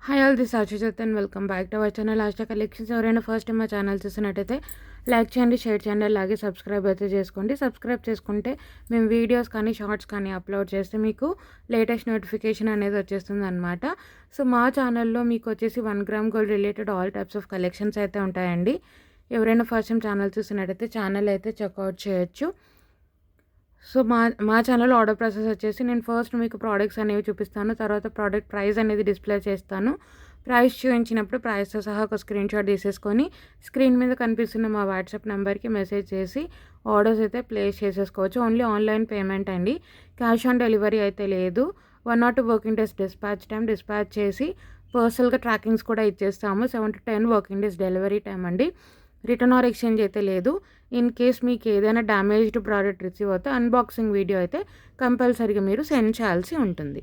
Hi all this Achuchit and welcome back to our channel Asta collections. ఎవరైనా first time మా channel చూసినట్టయితే like చేయండి, share చేయండి, అలాగే సబ్స్క్రైబ్ అయితే చేసుకోండి. సబ్స్క్రైబ్ చేసుకుంటే మేము వీడియోస్ కానీ షార్ట్స్ కానీ అప్లోడ్ చేస్తే మీకు లేటెస్ట్ నోటిఫికేషన్ అనేది వచ్చేస్తుంది అనమాట. సో మా ఛానల్లో మీకు వచ్చేసి 1 gram gold related all types of collections అయితే ఉంటాయండి. ఎవరైనా ఫస్ట్ టైం ఛానల్ చూసినట్టయితే ఛానల్ అయితే చెక్అవుట్ చేయొచ్చు. సో మా ఛానల్ ఆర్డర్ ప్రాసెస్ వచ్చేసి నేను ఫస్ట్ మీకు ప్రోడక్ట్స్ అనేవి చూపిస్తాను, తర్వాత ప్రోడక్ట్ ప్రైస్ అనేది డిస్ప్లే చేస్తాను. ప్రైస్ చూపించినప్పుడు ప్రైస్తో సహా ఒక స్క్రీన్ షాట్ తీసేసుకొని స్క్రీన్ మీద కనిపిస్తున్న మా వాట్సాప్ నెంబర్కి మెసేజ్ చేసి ఆర్డర్స్ అయితే ప్లేస్ చేసేసుకోవచ్చు. ఓన్లీ ఆన్లైన్ పేమెంట్ అండి, క్యాష్ ఆన్ డెలివరీ అయితే లేదు. 1 or 2 వర్కింగ్ డేస్ డిస్పాచ్ చేసి పర్సనల్గా ట్రాకింగ్స్ కూడా ఇచ్చేస్తాము. 7 to 10 working days delivery time అండి. రిటర్న్ ఆర్ ఎక్స్చేంజ్ అయితే లేదు. ఇన్ కేస్ మీకు ఏదైనా డ్యామేజ్డ్ ప్రోడక్ట్ రిసీవ్ అవుతే అన్బాక్సింగ్ వీడియో అయితే కంపల్సరీగా మీరు సెండ్ చేయాల్సి ఉంటుంది.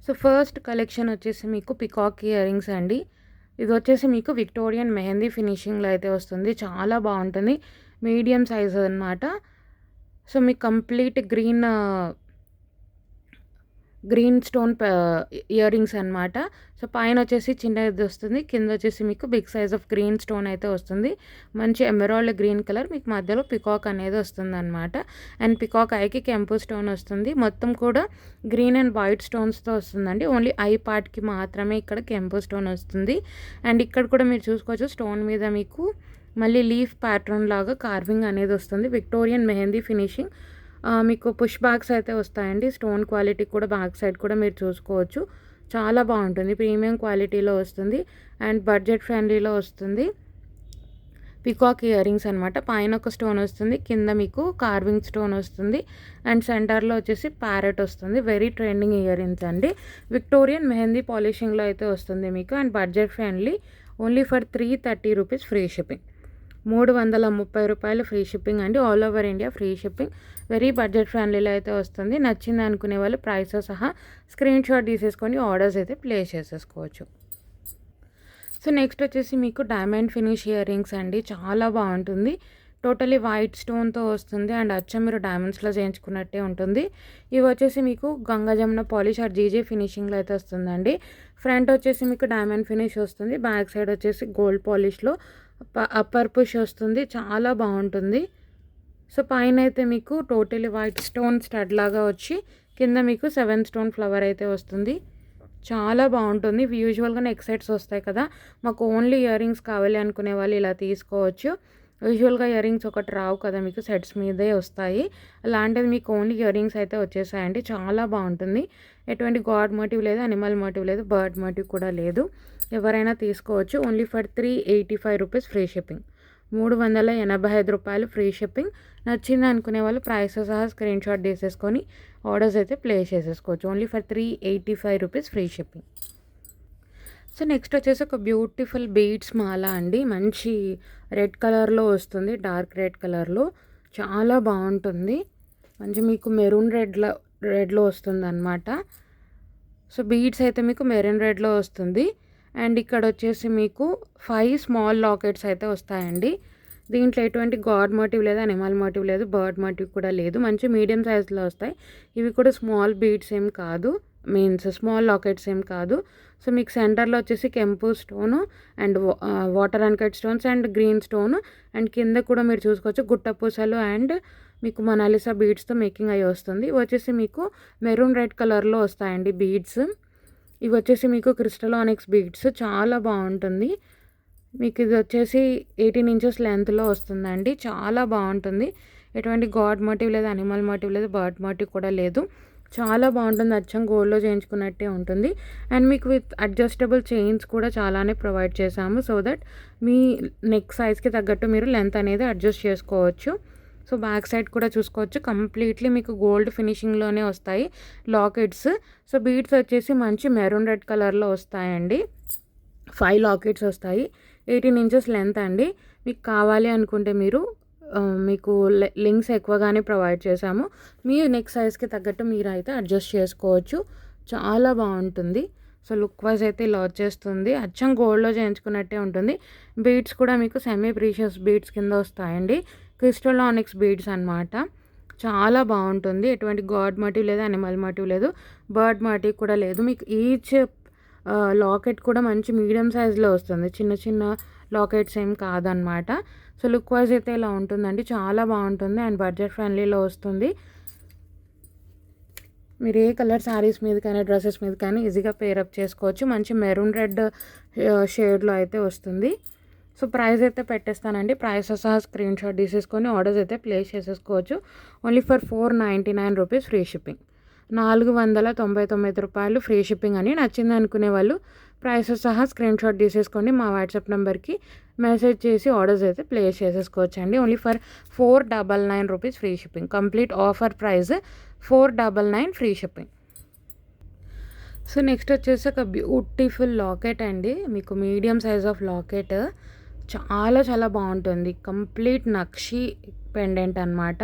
సో ఫస్ట్ కలెక్షన్ వచ్చేసి మీకు పికాక్ ఇయర్ రింగ్స్ అండి. ఇది వచ్చేసి మీకు విక్టోరియన్ మెహందీ ఫినిషింగ్లో అయితే వస్తుంది. చాలా బాగుంటుంది, మీడియం సైజ్ అన్నమాట. సో మీకు complete green stone ear rings అనమాట. సో పైన వచ్చేసి చిన్నది వస్తుంది, కింద వచ్చేసి మీకు big size of green stone అయితే వస్తుంది. మంచి ఎమరాల్డ్ గ్రీన్ కలర్, మీకు మధ్యలో పికాక్ అనేది వస్తుంది అనమాట. అండ్ పికాక్ ఐకి కెంపు స్టోన్ వస్తుంది. మొత్తం కూడా గ్రీన్ అండ్ వైట్ స్టోన్స్తో వస్తుందండి. ఓన్లీ ఐ పార్ట్కి మాత్రమే ఇక్కడ కెంపు స్టోన్ వస్తుంది. అండ్ ఇక్కడ కూడా మీరు చూసుకోవచ్చు, స్టోన్ మీద మీకు మళ్ళీ లీఫ్ ప్యాటర్న్ లాగా కార్వింగ్ అనేది వస్తుంది. Victorian mehndi finishing. మీకు పుష్ బ్యాగ్స్ అయితే వస్తాయండి. స్టోన్ క్వాలిటీ కూడా బ్యాక్ సైడ్ కూడా మీరు చూసుకోవచ్చు, చాలా బాగుంటుంది. ప్రీమియం క్వాలిటీలో వస్తుంది అండ్ బడ్జెట్ ఫ్రెండ్లీలో వస్తుంది. పికాక్ ఇయర్ రింగ్స్ అనమాట. పైన ఒక స్టోన్ వస్తుంది, కింద మీకు కార్వింగ్ స్టోన్ వస్తుంది అండ్ సెంటర్లో వచ్చేసి ప్యారెట్ వస్తుంది. వెరీ ట్రెండింగ్ ఇయర్ రింగ్స్ అండి. విక్టోరియన్ మెహందీ పాలిషింగ్లో అయితే వస్తుంది మీకు and budget friendly. Only for 330 rupees free shipping. 330 రూపాయలు ఫ్రీ షిప్పింగ్ అండి. All over India free shipping. Very budget ఫ్రెండ్లీలో అయితే వస్తుంది. నచ్చింది అనుకునే వాళ్ళు ప్రైస్తో సహా స్క్రీన్ షాట్ తీసేసుకొని ఆర్డర్స్ అయితే ప్లేస్ చేసేసుకోవచ్చు. సో నెక్స్ట్ వచ్చేసి మీకు డైమండ్ ఫినిష్ ఇయర్ రింగ్స్ అండి. చాలా బాగుంటుంది, టోటలీ వైట్ స్టోన్తో వస్తుంది అండ్ అచ్చం మీరు డైమండ్స్లో చేయించుకున్నట్టే ఉంటుంది. ఇవి వచ్చేసి మీకు Ganga Jamuna polish or GJ ఫినిషింగ్లో అయితే వస్తుందండి. ఫ్రంట్ వచ్చేసి మీకు డైమండ్ ఫినిష్ వస్తుంది, బ్యాక్ సైడ్ వచ్చేసి గోల్డ్ పాలిష్లో అప్పర్ పుష్ వస్తుంది. చాలా బాగుంటుంది. సో పైన అయితే మీకు టోటలీ వైట్ స్టోన్ స్టడ్ లాగా వచ్చి కింద మీకు 7 స్టోన్ ఫ్లవర్ అయితే వస్తుంది. చాలా బాగుంటుంది. యూజువల్గా నెక్ సెట్స్ వస్తాయి కదా, మాకు ఓన్లీ ఇయర్ రింగ్స్ కావాలి అనుకునే వాళ్ళు ఇలా తీసుకోవచ్చు. యూజువల్గా ఇయర్ రింగ్స్ ఒకటి రావు కదా, మీకు సెట్స్ మీదే వస్తాయి. అలాంటిది మీకు ఓన్లీ ఇయర్ రింగ్స్ అయితే వచ్చేసాయండి. చాలా బాగుంటుంది. ఎటువంటి గాడ్ మోటివ్ లేదు, అనిమల్ మోటివ్ లేదు, బర్డ్ మోటివ్ కూడా లేదు. ఎవరైనా తీసుకోవచ్చు. Only for 385 rupees free shipping. 385 రూపాయలు ఫ్రీ షిప్పింగ్. నచ్చింది అనుకునే వాళ్ళు ప్రైస్ సహా స్క్రీన్ షాట్ తీసేసుకొని ఆర్డర్స్ అయితే ప్లేస్ చేసేసుకోవచ్చు. Only for 385 rupees free shipping. So next వచ్చేసి ఒక బ్యూటిఫుల్ బీడ్స్ మాల అండి. మంచి రెడ్ కలర్లో వస్తుంది, డార్క్ రెడ్ కలర్లో చాలా బాగుంటుంది. మంచి మీకు మెరూన్ రెడ్లో వస్తుంది అనమాట. సో బీడ్స్ అయితే మీకు మెరూన్ రెడ్లో వస్తుంది. అండ్ ఇక్కడ వచ్చేసి మీకు 5 స్మాల్ లాకెట్స్ అయితే వస్తాయండి. దీంట్లో ఎటువంటి గాడ్ మోటివ్ లేదు, అనిమల్ మోటివ్ లేదు, బర్డ్ మోటివ్ కూడా లేదు. మంచి మీడియం సైజులో వస్తాయి. ఇవి కూడా స్మాల్ బీడ్స్ ఏం కాదు, మీన్స్ స్మాల్ లాకెట్స్ ఏం కాదు. సో మీకు సెంటర్లో వచ్చేసి కెంపు stone and water uncut stones and green stone and కింద కూడా మీరు చూసుకోవచ్చు గుట్ట పూసలు అండ్ మీకు మనాలిసా బీడ్స్తో మేకింగ్ అయ్యి వస్తుంది. ఇవి వచ్చేసి మీకు మెరూన్ రెడ్ కలర్లో వస్తాయండి బీడ్స్. ఇవి వచ్చేసి మీకు క్రిస్టల్ ఆనిక్స్ బీడ్స్. చాలా బాగుంటుంది. మీకు ఇది వచ్చేసి 18 ఇంచెస్ లెంత్లో వస్తుందండి. చాలా బాగుంటుంది. ఎటువంటి గాడ్ మోటివ్ లేదు, అనిమల్ మోటివ్ లేదు, బర్డ్ మోటివ్ కూడా లేదు. చాలా బాగుంటుంది. అచ్చం గోల్డ్లో చేయించుకున్నట్టే ఉంటుంది. అండ్ మీకు విత్ అడ్జస్టబుల్ చైన్స్ కూడా చాలానే ప్రొవైడ్ చేశాము, సో దట్ మీ నెక్ సైజ్కి తగ్గట్టు మీరు లెంత్ అనేది అడ్జస్ట్ చేసుకోవచ్చు. సో బ్యాక్ సైడ్ కూడా చూసుకోవచ్చు, కంప్లీట్లీ మీకు గోల్డ్ ఫినిషింగ్లోనే వస్తాయి లాకెట్స్. సో బీడ్స్ వచ్చేసి మంచి మెరూన్ రెడ్ కలర్లో వస్తాయండి. 5 లాకెట్స్ వస్తాయి. 18 ఇంచెస్ లెంత్ అండి. మీకు కావాలి అనుకుంటే మీరు మీకు లింక్స్ ఎక్కువగానే ప్రొవైడ్ చేశాము. మీ నెక్ సైజ్కి తగ్గట్టు మీరు అయితే అడ్జస్ట్ చేసుకోవచ్చు. చాలా బాగుంటుంది. సో లుక్ వైజ్ అయితే ఇలా వచ్చేస్తుంది. అచ్చం గోల్డ్లో చేయించుకున్నట్టే ఉంటుంది. బీడ్స్ కూడా మీకు సెమీ ప్రీషియస్ బీడ్స్ కింద వస్తాయండి. క్రిస్టల్ ఆనిక్స్ బీడ్స్ అనమాట. చాలా బాగుంటుంది. ఎటువంటి గాడ్ మోటివ్ లేదు, అనిమల్ మోటివ్ లేదు, బర్డ్ మోటివ్ కూడా లేదు. మీకు ఈచ్ లాకెట్ కూడా మంచి మీడియం సైజ్లో వస్తుంది, చిన్న చిన్న లాకెట్స్ ఏం కాదనమాట. సో లుక్ వైజ్ అయితే ఇలా ఉంటుందండి, చాలా బాగుంటుంది అండ్ బడ్జెట్ ఫ్రెండ్లీలో వస్తుంది. మీరు ఏ కలర్ శారీస్ మీద కానీ డ్రెస్సెస్ మీద కానీ ఈజీగా పేరప్ చేసుకోవచ్చు. మంచి మెరూన్ రెడ్ షేడ్లో అయితే వస్తుంది. సో ప్రైస్ అయితే పెట్టేస్తానండి, ప్రైస్ సహా స్క్రీన్ షాట్ తీసేసుకొని ఆర్డర్స్ అయితే ప్లేస్ చేసేసుకోవచ్చు. Only for 499 rupees free shipping. 499 రూపాయలు ఫ్రీ షిప్పింగ్ అని. నచ్చింది అనుకునే వాళ్ళు ప్రైస్ సహా స్క్రీన్ షాట్ తీసేసుకోండి, మా వాట్సాప్ నెంబర్కి మెసేజ్ చేసి ఆర్డర్స్ అయితే ప్లేస్ చేసేసుకోవచ్చు అండి. Only for 499 rupees free shipping. Complete offer price 499 free shipping. So next వచ్చేసి ఒక బ్యూటిఫుల్ లాకెట్ అండి, మీకు మీడియం సైజ్ ఆఫ్ లాకెట్, చాలా చాలా బాగుంటుంది. కంప్లీట్ నక్షి పెండెంట్ అనమాట,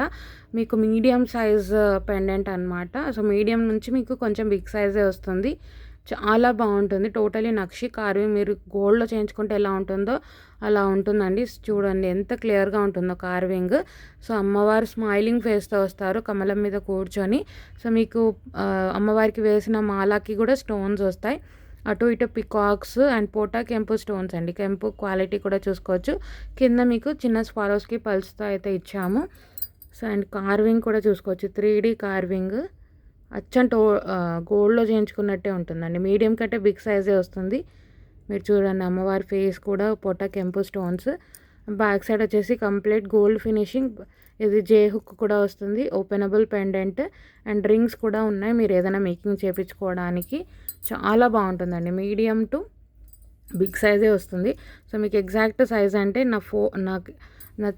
మీకు మీడియం సైజ్ పెండెంట్ అనమాట. సో మీడియం నుంచి మీకు కొంచెం బిగ్ సైజే వస్తుంది, చాలా బాగుంటుంది. టోటలీ నక్షి కార్వింగ్, మీరు గోల్డ్లో చేయించుకుంటే ఎలా ఉంటుందో అలా ఉంటుందండి. చూడండి ఎంత క్లియర్గా ఉంటుందో కార్వింగ్. సో అమ్మవారు స్మైలింగ్ ఫేస్తో వస్తారు కమలం మీద కూర్చొని. సో మీకు అమ్మవారికి వేసిన మాలకి కూడా స్టోన్స్ వస్తాయి, అటు ఇటు పికాక్స్ అండ్ పోటా కెంపు స్టోన్స్ అండి. కెంపు క్వాలిటీ కూడా చూసుకోవచ్చు. కింద మీకు చిన్న స్వారోస్కి పల్స్తో అయితే ఇచ్చాము. సో అండ్ కార్వింగ్ కూడా చూసుకోవచ్చు, 3D కార్వింగ్, అచ్చం గోల్డ్లో చేయించుకున్నట్టే ఉంటుందండి. మీడియం కంటే బిగ్ సైజే వస్తుంది. మీరు చూడండి అమ్మవారి ఫేస్ కూడా పోటా కెంపు స్టోన్స్. బ్యాక్ సైడ్ వచ్చేసి కంప్లీట్ గోల్డ్ ఫినిషింగ్, ఇది జే హుక్ కూడా వస్తుంది, ఓపెనబుల్ పెండెంట్ అండ్ రింగ్స్ కూడా ఉన్నాయి, మీరు ఏదైనా మేకింగ్ చేయించుకోవడానికి చాలా బాగుంటుందండి. మీడియం టు బిగ్ సైజే వస్తుంది. సో మీకు ఎగ్జాక్ట్ సైజ్ అంటే నా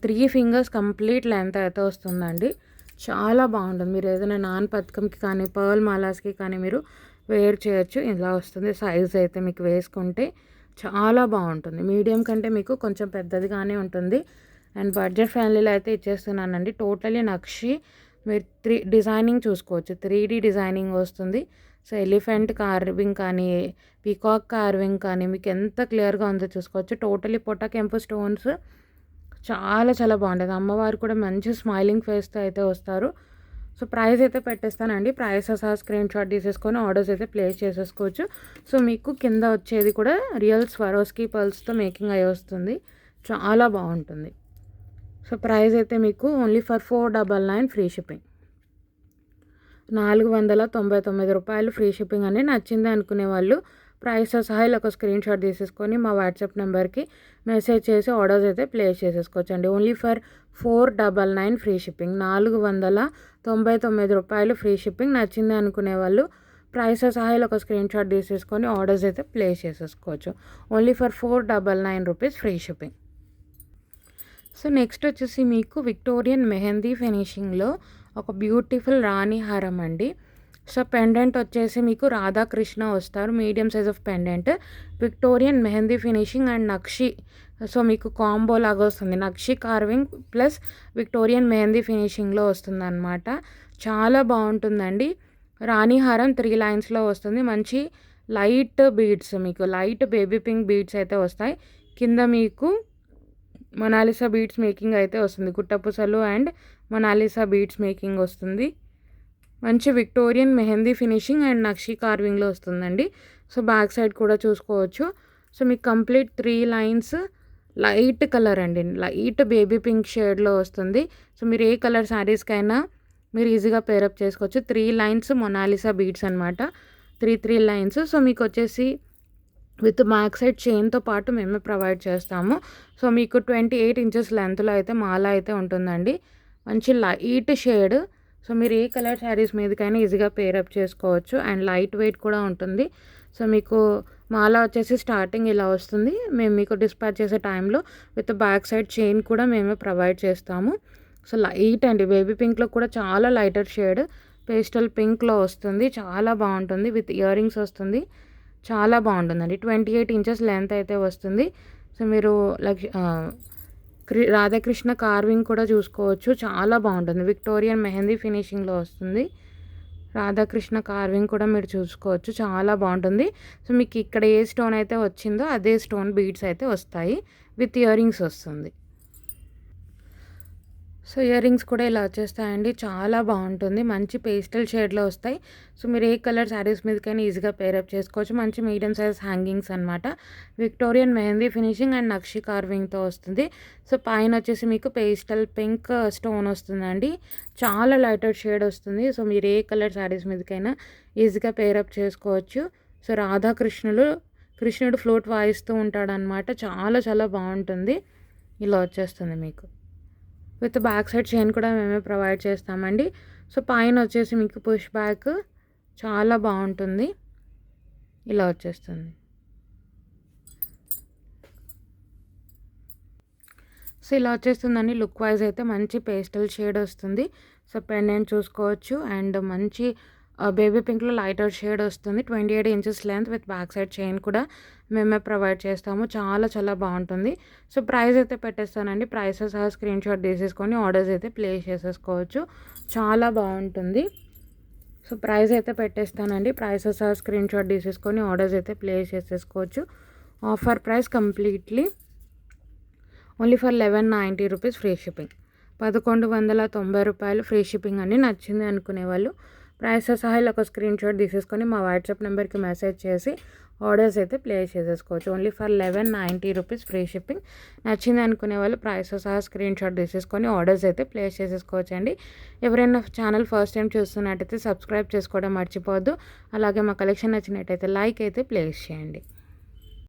3 ఫింగర్స్ కంప్లీట్ లెంత్ అయితే వస్తుందండి. చాలా బాగుంటుంది, మీరు ఏదైనా నాన్ పథకంకి కానీ పర్ల్ మాలాస్కి కానీ మీరు వేర్ చేయొచ్చు. ఇలా వస్తుంది సైజ్ అయితే, మీకు వేసుకుంటే చాలా బాగుంటుంది. మీడియం కంటే మీకు కొంచెం పెద్దదిగానే ఉంటుంది అండ్ బడ్జెట్ ఫ్రెండ్లీలో అయితే ఇచ్చేస్తున్నానండి. టోటలీ నక్షి, మీరు డిజైనింగ్ చూసుకోవచ్చు, 3D డిజైనింగ్ వస్తుంది. సో ఎలిఫెంట్ కార్వింగ్ కానీ పీకాక్ కార్వింగ్ కానీ మీకు ఎంత క్లియర్గా ఉందో చూసుకోవచ్చు. టోటలీ పొట్ట కెంపు స్టోన్స్, చాలా చాలా బాగుంటుంది. అమ్మవారు కూడా మంచి స్మైలింగ్ ఫేస్తో అయితే వస్తారు. సో ప్రైస్ అయితే పెట్టేస్తానండి, ప్రైస్ సహా స్క్రీన్ షాట్ తీసేసుకొని ఆర్డర్స్ అయితే ప్లేస్ చేసేసుకోవచ్చు. సో మీకు కింద వచ్చేది కూడా రియల్ స్వరోస్కి పల్స్తో మేకింగ్ అయ్యి వస్తుంది, చాలా బాగుంటుంది. సో ప్రైస్ అయితే మీకు ఓన్లీ ఫర్ 499 ఫ్రీ షిప్పింగ్. 499 రూపాయలు ఫ్రీ షిప్పింగ్ అని. నచ్చింది అనుకునే వాళ్ళు ప్రైస్ సహా ఇలా ఒక స్క్రీన్ షాట్ తీసేసుకొని మా వాట్సాప్ నెంబర్కి మెసేజ్ చేసి ఆర్డర్స్ అయితే ప్లేస్ చేసేసుకోవచ్చు అండి. Only for 499 free shipping. 499 రూపాయలు ఫ్రీ షిప్పింగ్. నచ్చింది అనుకునే వాళ్ళు ప్రైస్ సహా ఇలా ఒక స్క్రీన్ షాట్ తీసేసుకొని ఆర్డర్స్ అయితే ప్లేస్ చేసేసుకోవచ్చు. Only for 499 rupees free shipping. So next వచ్చేసి మీకు విక్టోరియన్ మెహందీ ఫినిషింగ్లో ఒక బ్యూటిఫుల్ రాణి హారం అండి. సో పెండెంట్ వచ్చేసి మీకు రాధాకృష్ణ వస్తారు, medium size of pendant, Victorian mehndi finishing and nakshi. So మీకు కాంబో లాగా వస్తుంది, నక్షి కార్వింగ్ ప్లస్ విక్టోరియన్ మెహందీ ఫినిషింగ్లో వస్తుంది అనమాట. చాలా బాగుంటుందండి. రాణి హారం 3 లైన్స్లో వస్తుంది, మంచి లైట్ బీడ్స్, మీకు లైట్ బేబీ పింక్ బీడ్స్ అయితే వస్తాయి. కింద మీకు మొనాలిసా బీడ్స్ మేకింగ్ అయితే వస్తుంది, గుట్టపూసలు అండ్ మొనాలిసా బీడ్స్ మేకింగ్ వస్తుంది. మంచి విక్టోరియన్ మెహందీ ఫినిషింగ్ అండ్ నక్షి కార్వింగ్లో వస్తుందండి. సో బ్యాక్ సైడ్ కూడా చూసుకోవచ్చు. సో మీకు కంప్లీట్ 3 లైన్స్ లైట్ కలర్ అండి, లైట్ బేబీ పింక్ షేడ్లో వస్తుంది. సో మీరు ఏ కలర్ శారీస్కైనా మీరు ఈజీగా పేరప్ చేసుకోవచ్చు. 3 లైన్స్ మొనాలిసా బీడ్స్ అనమాట, 3 లైన్స్. సో మీకు వచ్చేసి విత్ బ్యాక్ సైడ్ చైన్తో పాటు మేమే ప్రొవైడ్ చేస్తాము. సో మీకు 28 ఇంచెస్ లెంత్లో అయితే మాల అయితే ఉంటుందండి, మంచి లైట్ షేడ్. సో మీరు ఏ కలర్ శారీస్ మీదకైనా ఈజీగా పేరప్ చేసుకోవచ్చు అండ్ లైట్ వెయిట్ కూడా ఉంటుంది. సో మీకు మాల వచ్చేసి స్టార్టింగ్ ఇలా వస్తుంది, మేము మీకు డిస్పాచ్ చేసే టైంలో విత్ బ్యాక్ సైడ్ చైన్ కూడా మేమే ప్రొవైడ్ చేస్తాము. సో లైట్ అండి, బేబీ పింక్లో కూడా చాలా లైటర్ షేడ్ పేస్టల్ పింక్లో వస్తుంది, చాలా బాగుంటుంది. విత్ ఇయర్ రింగ్స్ వస్తుంది, చాలా బాగుంటుందండి. 28 ఇంచెస్ లెంత్ అయితే వస్తుంది. సో మీరు రాధాకృష్ణ కార్వింగ్ కూడా చూసుకోవచ్చు, చాలా బాగుంటుంది. విక్టోరియన్ మెహందీ ఫినిషింగ్లో వస్తుంది, రాధాకృష్ణ కార్వింగ్ కూడా మీరు చూసుకోవచ్చు, చాలా బాగుంటుంది. సో మీకు ఇక్కడ ఏ స్టోన్ అయితే వచ్చిందో అదే స్టోన్ బీడ్స్ అయితే వస్తాయి, విత్ ఇయర్ రింగ్స్ వస్తుంది. సో ఇయర్ రింగ్స్ కూడా ఇలా వచ్చేస్తాయండి. చాలా బాగుంటుంది. మంచి పేస్టల్ షేడ్లో వస్తాయి. సో మీరు ఏ కలర్ శారీస్ మీదకైనా ఈజీగా పేరప్ చేసుకోవచ్చు. మంచి మీడియం సైజ్ హ్యాంగింగ్స్ అనమాట. విక్టోరియన్ మెహందీ ఫినిషింగ్ అండ్ నక్షి కార్వింగ్తో వస్తుంది. సో పైన వచ్చేసి మీకు పేస్టల్ పింక్ స్టోన్ వస్తుందండి. చాలా లైటర్ షేడ్ వస్తుంది. సో మీరు ఏ కలర్ శారీస్ మీదకైనా ఈజీగా పేరప్ చేసుకోవచ్చు. సో కృష్ణుడు ఫ్లూట్ వాయిస్తూ ఉంటాడనమాట. చాలా చాలా బాగుంటుంది. ఇలా వచ్చేస్తుంది మీకు. విత్ బ్యాక్ సైడ్ చైన్ కూడా మేమే ప్రొవైడ్ చేస్తామండి. సో పైన వచ్చేసి మీకు పుష్ బ్యాక్ చాలా బాగుంటుంది. ఇలా వచ్చేస్తుంది. సో ఇలా వచ్చేస్తుందండి. లుక్ వైజ్ అయితే మంచి పేస్టల్ షేడ్ వస్తుంది. సో పెండెంట్ చూసుకోవచ్చు. అండ్ మంచి బేబీ పింక్లో లైటర్ షేడ్ వస్తుంది. 28 inches length with back side chain కూడా మేమే ప్రొవైడ్ చేస్తాము. చాలా చాలా బాగుంటుంది. సో ప్రైస్ అయితే పెట్టేస్తానండి. ప్రైసెస్ స్క్రీన్ షాట్ తీసేసుకొని ఆర్డర్స్ అయితే ప్లేస్ చేసేసుకోవచ్చు. చాలా బాగుంటుంది. సో ప్రైస్ అయితే పెట్టేస్తానండి. ప్రైసెస్ స్క్రీన్ షాట్ తీసేసుకొని ఆర్డర్స్ అయితే ప్లేస్ చేసేసుకోవచ్చు. Offer price completely only for 1190 rupees free shipping. 1190 రూపాయలు ఫ్రీ షిప్పింగ్ అండి. నచ్చింది అనుకునే వాళ్ళు ప్రైసెస్ సహా ఒక స్క్రీన్ షాట్ తీసేసుకొని మా వాట్సాప్ నెంబర్కి మెసేజ్ చేసి ఆర్డర్స్ అయితే ప్లేస్ చేసేసుకోవచ్చు. Only for 1190 rupees free shipping. నచ్చింది అనుకునే వాళ్ళు ప్రైసెస్ సహా స్క్రీన్ షాట్ తీసేసుకొని ఆర్డర్స్ అయితే ప్లేస్ చేసేసుకోవచ్చు అండి. ఎవరైనా ఛానల్ ఫస్ట్ టైం చూస్తున్నట్టయితే సబ్స్క్రైబ్ చేసుకోవడం మర్చిపోవద్దు. అలాగే మా కలెక్షన్ నచ్చినట్టయితే లైక్ అయితే ప్లేస్ చేయండి.